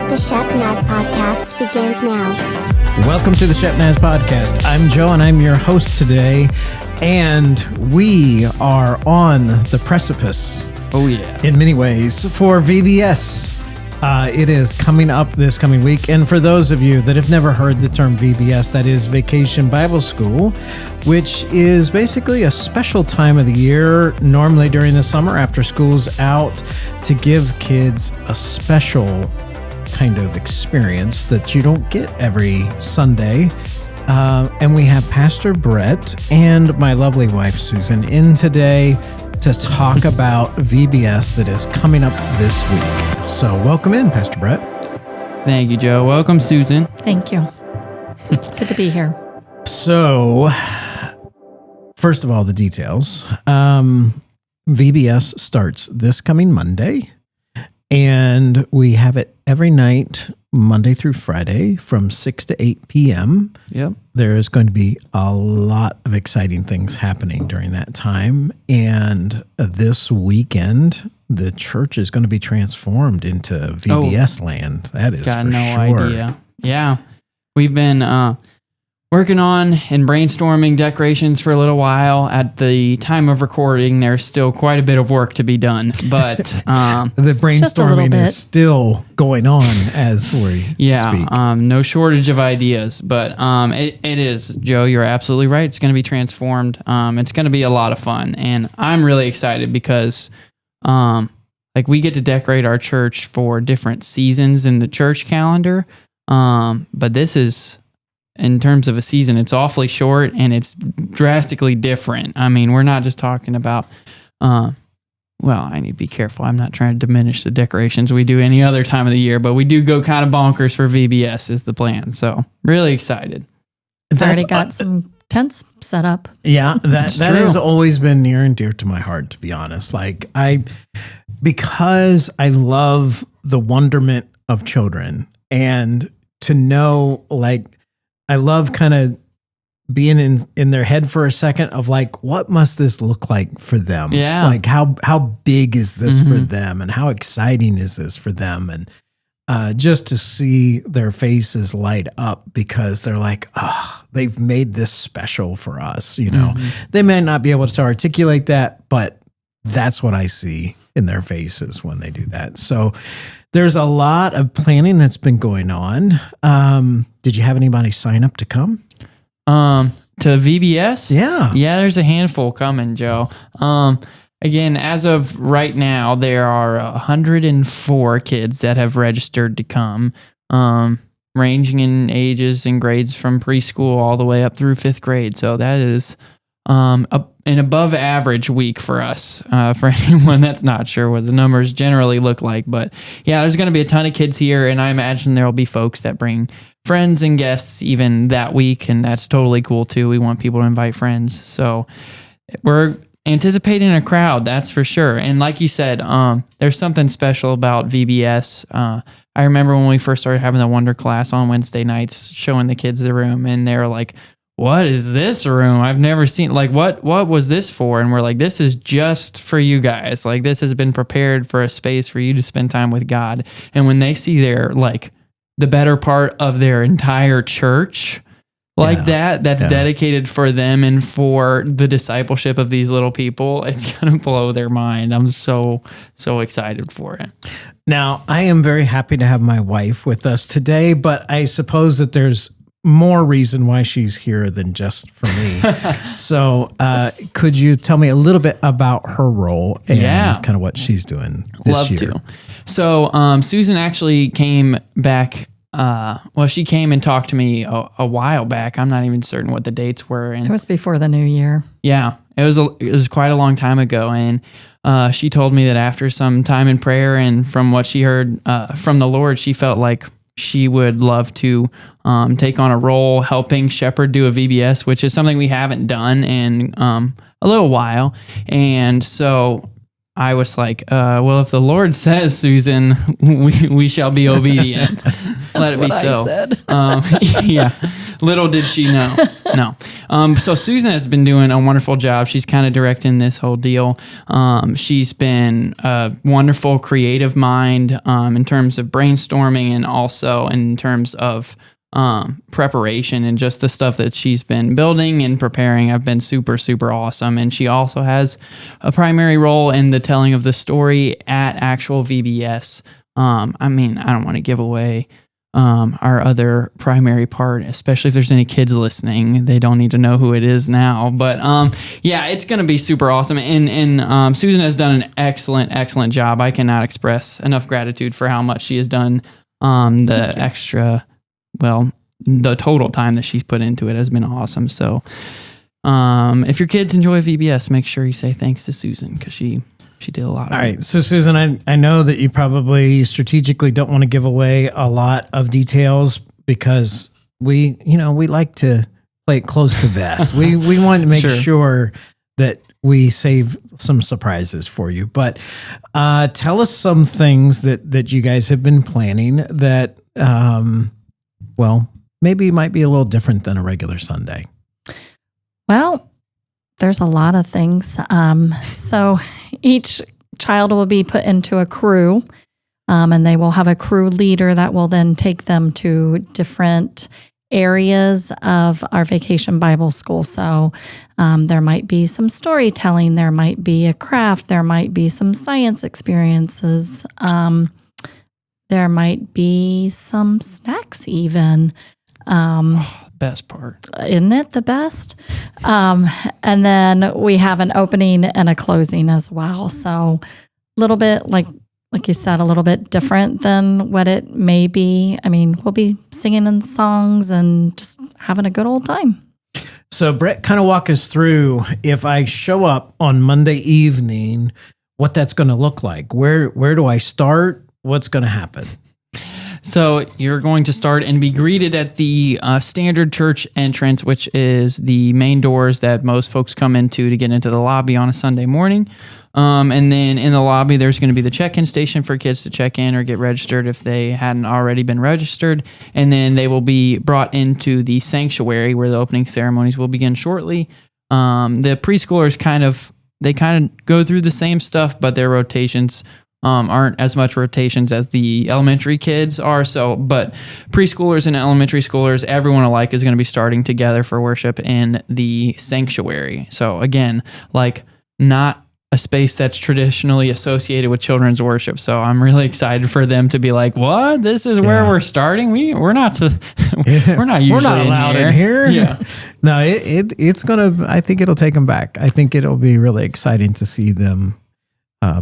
The Shepnaz Podcast begins now. Welcome to the Shepnaz Podcast. I'm Joe and I'm your host today, and we are on the precipice. Oh yeah. In many ways for VBS. It is coming up this coming week, and for those of you that have never heard the term VBS, that is Vacation Bible School, which is basically a special time of the year, normally during the summer after school's out, to give kids a special kind of experience that you don't get every Sunday. And we have Pastor Brett and my lovely wife Susan in today to talk about VBS that is coming up this week. So welcome in, Pastor Brett. Thank you, Joe. Welcome, Susan. Thank you. Good to be here. So, first of all, the details. VBS starts this coming Monday, and we have it every night, Monday through Friday, from 6 to 8 p.m. Yep. There is going to be a lot of exciting things happening during that time. And this weekend, the church is going to be transformed into VBS land. That is got for no sure. idea. Yeah. We've been working on and brainstorming decorations for a little while. At the time of recording, there's still quite a bit of work to be done, but the brainstorming is still going on as we speak. No shortage of ideas, but it is, Joe, you're absolutely right. It's going to be transformed. It's going to be a lot of fun, and I'm really excited because we get to decorate our church for different seasons in the church calendar, but this is, in terms of a season, it's awfully short and it's drastically different. I mean, we're not just talking about, I need to be careful. I'm not trying to diminish the decorations we do any other time of the year, but we do go kind of bonkers for VBS is the plan. So really excited. I've already got some tents set up. Yeah, that has always been near and dear to my heart, to be honest. Because I love the wonderment of children, and to know, I love kind of being in their head for a second of what must this look like for them? Yeah. How big is this for them, and how exciting is this for them? And just to see their faces light up because they're they've made this special for us. You know, they may not be able to articulate that, but that's what I see in their faces when they do that. So there's a lot of planning that's been going on. Did you have anybody sign up to come? To VBS? Yeah. Yeah, there's a handful coming, Joe. Again, as of right now, there are 104 kids that have registered to come, ranging in ages and grades from preschool all the way up through 5th grade. So that is an above average week for us, for anyone that's not sure what the numbers generally look like. But yeah, there's going to be a ton of kids here, and I imagine there'll be folks that bring friends and guests even that week, and that's totally cool too. We want people to invite friends. So we're anticipating a crowd, that's for sure. And like you said, there's something special about VBS. I remember when we first started having the Wonder class on Wednesday nights, showing the kids the room, and they were like, what is this room? I've never seen, what was this for? And we're like, this is just for you guys. This has been prepared for a space for you to spend time with God. And when they see their, the better part of their entire church, that's dedicated for them and for the discipleship of these little people, it's going to blow their mind. I'm so excited for it. Now, I am very happy to have my wife with us today, but I suppose that there's more reason why she's here than just for me. So could you tell me a little bit about her role and kind of what she's doing this year? Love to. So Susan actually came back. She came and talked to me a while back. I'm not even certain what the dates were. And it was before the new year. Yeah, it was quite a long time ago. And she told me that after some time in prayer and from what she heard from the Lord, she felt like she would love to take on a role helping shepherd do a VBS, which is something we haven't done in a little while. And so I was like, if the Lord says, Susan, we shall be obedient. Let it be so. I said. Yeah. Little did she know. No. So Susan has been doing a wonderful job. She's kind of directing this whole deal. She's been a wonderful creative mind in terms of brainstorming and also in terms of preparation, and just the stuff that she's been building and preparing have been super, super awesome. And she also has a primary role in the telling of the story at actual VBS. I mean, I don't want to give away our other primary part, especially if there's any kids listening. They don't need to know who it is now. But yeah, it's going to be super awesome. And Susan has done an excellent, excellent job. I cannot express enough gratitude for how much she has done. The total time that she's put into it has been awesome. So if your kids enjoy VBS, make sure you say thanks to Susan, because she did a lot of it. All right. So, Susan, I know that you probably strategically don't want to give away a lot of details because we like to play it close to vest. we want to make sure that we save some surprises for you. But tell us some things that you guys have been planning that, maybe might be a little different than a regular Sunday. Well, there's a lot of things. So each child will be put into a crew, and they will have a crew leader that will then take them to different areas of our Vacation Bible School. So there might be some storytelling, there might be a craft, there might be some science experiences, there might be some snacks even. Best part. Isn't it the best? And then we have an opening and a closing as well. So a little bit, like you said, a little bit different than what it may be. I mean, we'll be singing in songs and just having a good old time. So Brett, kind of walk us through, if I show up on Monday evening, what that's going to look like. Where do I start? What's going to happen? So you're going to start and be greeted at the standard church entrance, which is the main doors that most folks come into to get into the lobby on a Sunday morning. And then in the lobby, there's going to be the check-in station for kids to check in or get registered if they hadn't already been registered. And then they will be brought into the sanctuary where the opening ceremonies will begin shortly. The preschoolers kind of go through the same stuff, but their rotations aren't as much rotations as the elementary kids are. So, but preschoolers and elementary schoolers, everyone alike is going to be starting together for worship in the sanctuary. So again, like not a space that's traditionally associated with children's worship. So I'm really excited for them to be like, what? This is where we're starting? We're not allowed in here. Yeah. No, it's going to, I think it'll take them back. I think it'll be really exciting to see them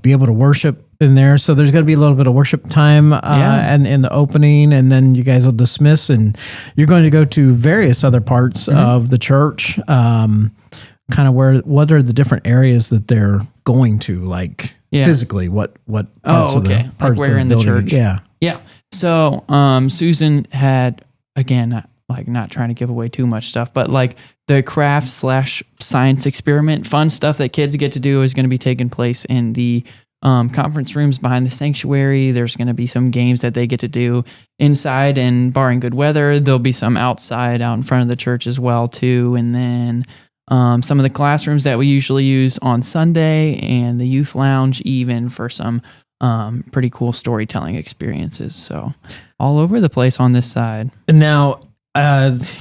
be able to worship in there. So there's going to be a little bit of worship time and in the opening, and then you guys will dismiss, and you're going to go to various other parts of the church. Kind of what are the different areas that they're going to, like physically? What parts of the like where in the church? Yeah. So Susan had, again, like not trying to give away too much stuff, but like the craft / science experiment fun stuff that kids get to do is going to be taking place in the conference rooms behind the sanctuary. There's going to be some games that they get to do inside, and barring good weather, there'll be some outside out in front of the church as well too. And then some of the classrooms that we usually use on Sunday, and the youth lounge even for some pretty cool storytelling experiences. So all over the place on this side. Now,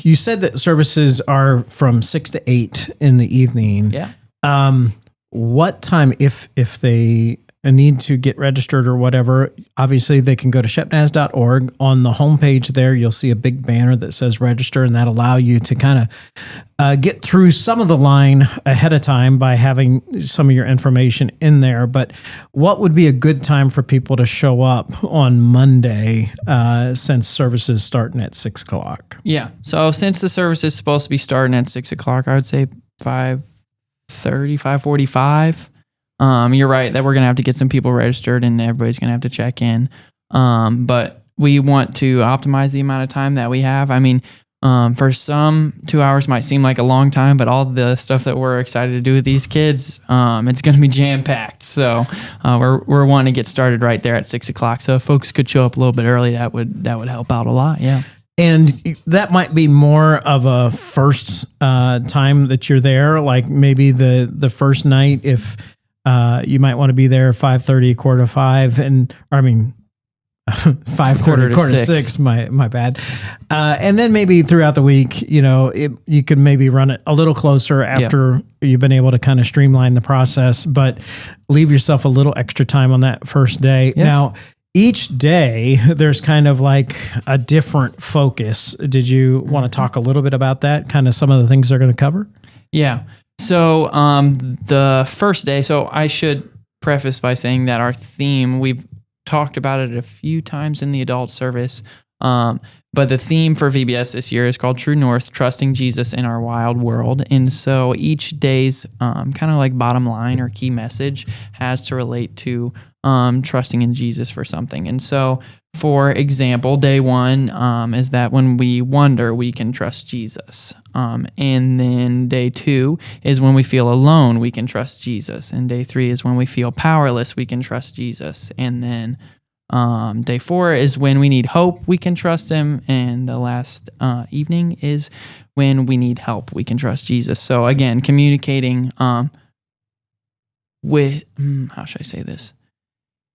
you said that services are from 6 to 8 in the evening. Yeah. What time, if they need to get registered or whatever, obviously they can go to shepnaz.org. On the homepage there, you'll see a big banner that says register, and that'll allow you to kind of get through some of the line ahead of time by having some of your information in there. But what would be a good time for people to show up on Monday since services starting at 6 o'clock? Yeah. So since the service is supposed to be starting at 6 o'clock, I would say 5:30, 5:45. You're right that we're going to have to get some people registered and everybody's going to have to check in. But we want to optimize the amount of time that we have. I mean, for some, 2 hours might seem like a long time, but all the stuff that we're excited to do with these kids, it's going to be jam packed. So we're wanting to get started right there at 6 o'clock. So if folks could show up a little bit early, that would help out a lot. Yeah. And that might be more of a first time that you're there, like maybe the first night, if you might want to be there 5:30, 4:45, 5:30, quarter to 6. My bad. And then maybe throughout the week, you could maybe run it a little closer after you've been able to kind of streamline the process, but leave yourself a little extra time on that first day. Yep. Now, each day there's kind of like a different focus. Did you want to talk a little bit about that? Kind of some of the things they're going to cover? Yeah. So the first day, so I should preface by saying that our theme, we've talked about it a few times in the adult service, but the theme for VBS this year is called True North, Trusting Jesus in Our Wild World. And so each day's kind of like bottom line or key message has to relate to trusting in Jesus for something. And so, for example, day 1 is that when we wonder, we can trust Jesus. And then day 2 is when we feel alone, we can trust Jesus. And day 3 is when we feel powerless, we can trust Jesus. And then day 4 is when we need hope, we can trust him. And the last evening is when we need help, we can trust Jesus. So again, communicating with, how should I say this?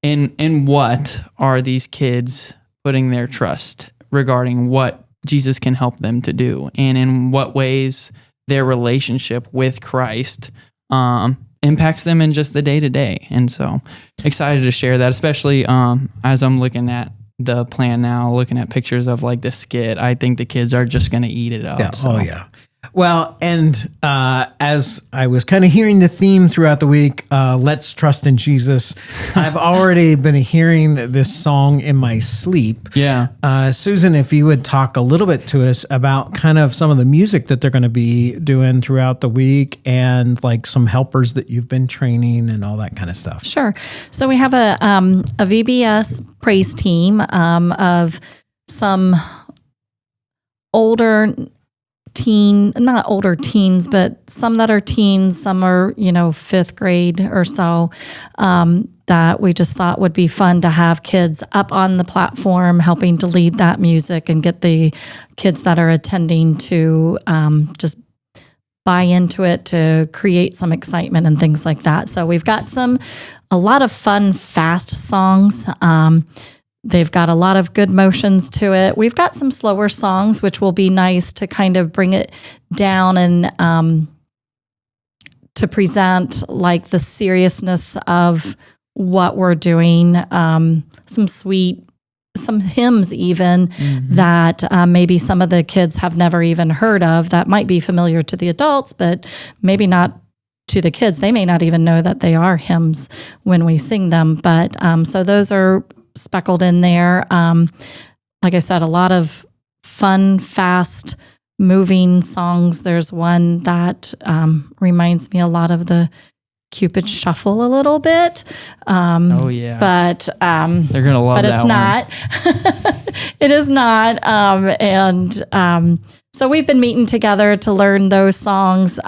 In what are these kids putting their trust regarding what Jesus can help them to do, and in what ways their relationship with Christ impacts them in just the day-to-day. And so excited to share that, especially as I'm looking at the plan now, looking at pictures of like the skit. I think the kids are just going to eat it up. Yeah. So. Oh, yeah. Well, and as I was kind of hearing the theme throughout the week, let's trust in Jesus, I've already been hearing this song in my sleep. Yeah. Susan, if you would talk a little bit to us about kind of some of the music that they're going to be doing throughout the week, and like some helpers that you've been training and all that kind of stuff. Sure. So we have a VBS praise team of some not older teens, but some that are teens, some are, 5th grade or so, that we just thought would be fun to have kids up on the platform helping to lead that music and get the kids that are attending to just buy into it, to create some excitement and things like that. So we've got a lot of fun, fast songs. They've got a lot of good motions to it. We've got some slower songs, which will be nice to kind of bring it down and to present like the seriousness of what we're doing. Some hymns even that maybe some of the kids have never even heard of, that might be familiar to the adults, but maybe not to the kids. They may not even know that they are hymns when we sing them. But so those are speckled in there. Like I said, a lot of fun, fast, moving songs. There's one that reminds me a lot of the Cupid Shuffle a little bit. Oh yeah. But they're gonna love that. But it's not. It is not. So we've been meeting together to learn those songs.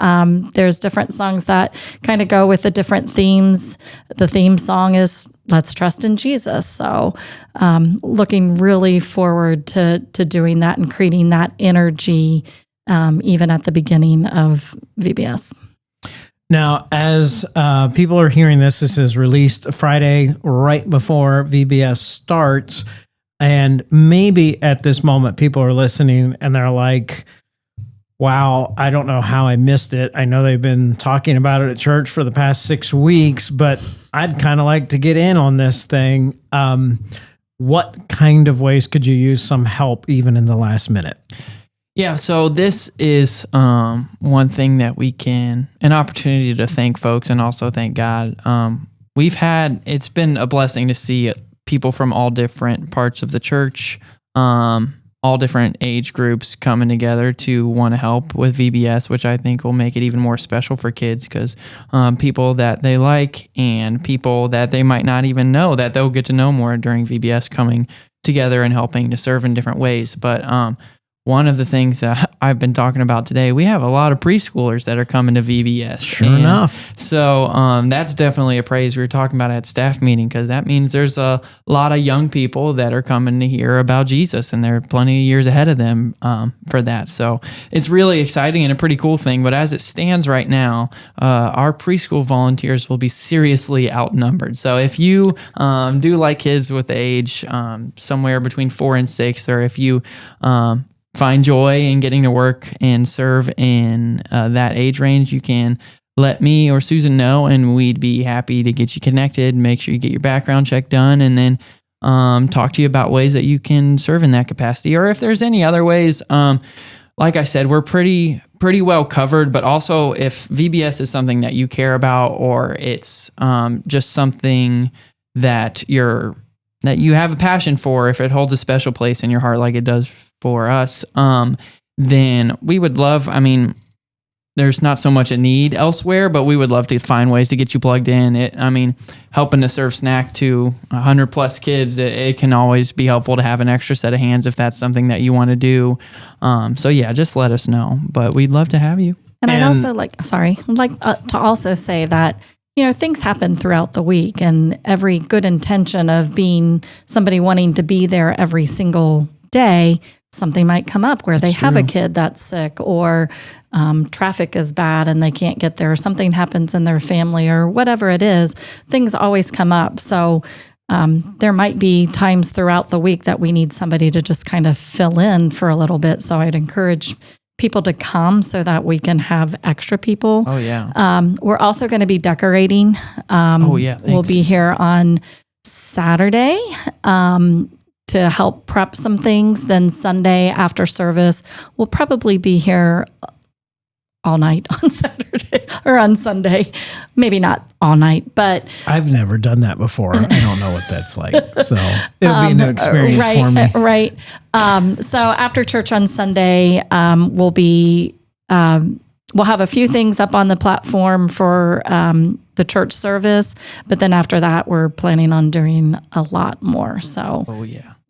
There's different songs that kind of go with the different themes. The theme song is Let's Trust in Jesus. So looking really forward to doing that and creating that energy even at the beginning of VBS. Now, as people are hearing this is released Friday right before VBS starts. And maybe at this moment, people are listening and they're like, wow, I don't know how I missed it. I know they've been talking about it at church for the past 6 weeks, but I'd kind of like to get in on this thing. What kind of ways could you use some help even in the last minute? Yeah, so this is one thing that an opportunity to thank folks and also thank God. It's been a blessing to see people from all different parts of the church, all different age groups coming together to want to help with VBS, which I think will make it even more special for kids because people that they like and people that they might not even know that they'll get to know more during VBS coming together and helping to serve in different ways. But one of the things that I've been talking about today, we have a lot of preschoolers that are coming to VBS. Sure enough. So that's definitely a praise we were talking about at staff meeting, because that means there's a lot of young people that are coming to hear about Jesus, and there are plenty of years ahead of them for that. So it's really exciting and a pretty cool thing. But as it stands right now, our preschool volunteers will be seriously outnumbered. So if you do like kids with age somewhere between 4 and 6, or if you find joy in getting to work and serve in that age range, you can let me or Susan know, and we'd be happy to get you connected, make sure you get your background check done, and then talk to you about ways that you can serve in that capacity. Or if there's any other ways, like I said, we're pretty well covered, but also if VBS is something that you care about, or it's just something that you have a passion for, if it holds a special place in your heart like it does for us, then we would love, there's not so much a need elsewhere, but we would love to find ways to get you plugged in. Helping to serve snack to 100 plus kids, it can always be helpful to have an extra set of hands if that's something that you want to do. So yeah, just let us know, but we'd love to have you. And I'd also like to also say that, things happen throughout the week, and every good intention of being somebody wanting to be there every single day, something might come up where they have a kid that's sick, or traffic is bad and they can't get there, or something happens in their family, or whatever it is. Things always come up. So there might be times throughout the week that we need somebody to just kind of fill in for a little bit. So I'd encourage people to come so that we can have extra people. Oh, yeah. We're also going to be decorating. We'll be here on Saturday to help prep some things. Then Sunday after service, we'll probably be here all night on Saturday or on Sunday. Maybe not all night, but I've never done that before. I don't know what that's like. So it'll be a new experience for me. Right. So after church on Sunday, we'll have a few things up on the platform for the church service, but then after that, we're planning on doing a lot more. So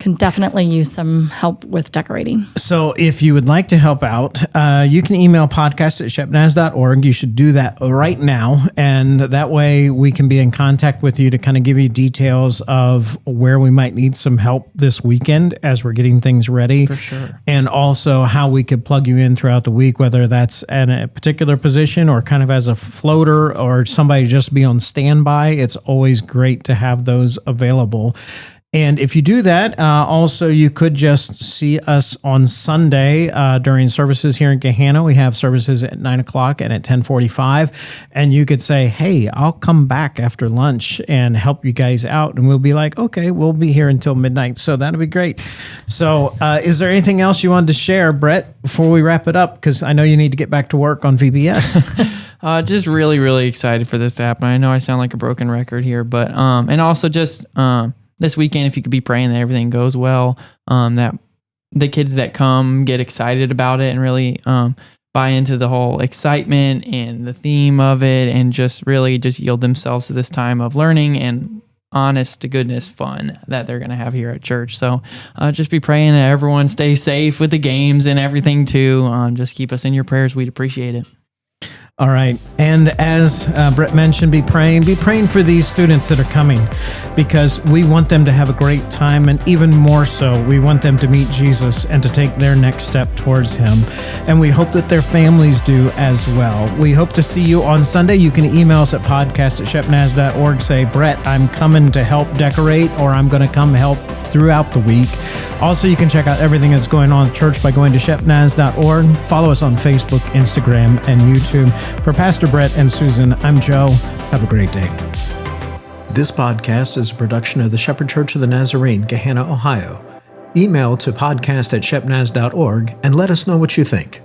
can definitely use some help with decorating. So if you would like to help out, you can email podcast@shepnaz.org. You should do that right now. And that way we can be in contact with you to kind of give you details of where we might need some help this weekend as we're getting things ready. For sure. And also how we could plug you in throughout the week, whether that's in a particular position or kind of as a floater or somebody just be on standby. It's always great to have those available. And if you do that, also you could just see us on Sunday during services here in Gahanna. We have services at 9 o'clock and at 10:45. And you could say, hey, I'll come back after lunch and help you guys out. And we'll be like, okay, we'll be here until midnight. So that'll be great. So is there anything else you wanted to share, Brett, before we wrap it up? Because I know you need to get back to work on VBS. Just really, really excited for this to happen. I know I sound like a broken record here, but and also just this weekend, if you could be praying that everything goes well, that the kids that come get excited about it and really buy into the whole excitement and the theme of it, and just really just yield themselves to this time of learning and honest to goodness fun that they're going to have here at church. So just be praying that everyone stays safe with the games and everything too. Just keep us in your prayers. We'd appreciate it. All right. And as Brett mentioned, be praying for these students that are coming, because we want them to have a great time. And even more so, we want them to meet Jesus and to take their next step towards him. And we hope that their families do as well. We hope to see you on Sunday. You can email us at podcast@shepnaz.org. Say, Brett, I'm coming to help decorate, or I'm going to come help throughout the week. Also, you can check out everything that's going on at church by going to shepnaz.org. Follow us on Facebook, Instagram, and YouTube. For Pastor Brett and Susan, I'm Joe. Have a great day. This podcast is a production of the Shepherd Church of the Nazarene, Gahanna, Ohio. Email to podcast@shepnaz.org and let us know what you think.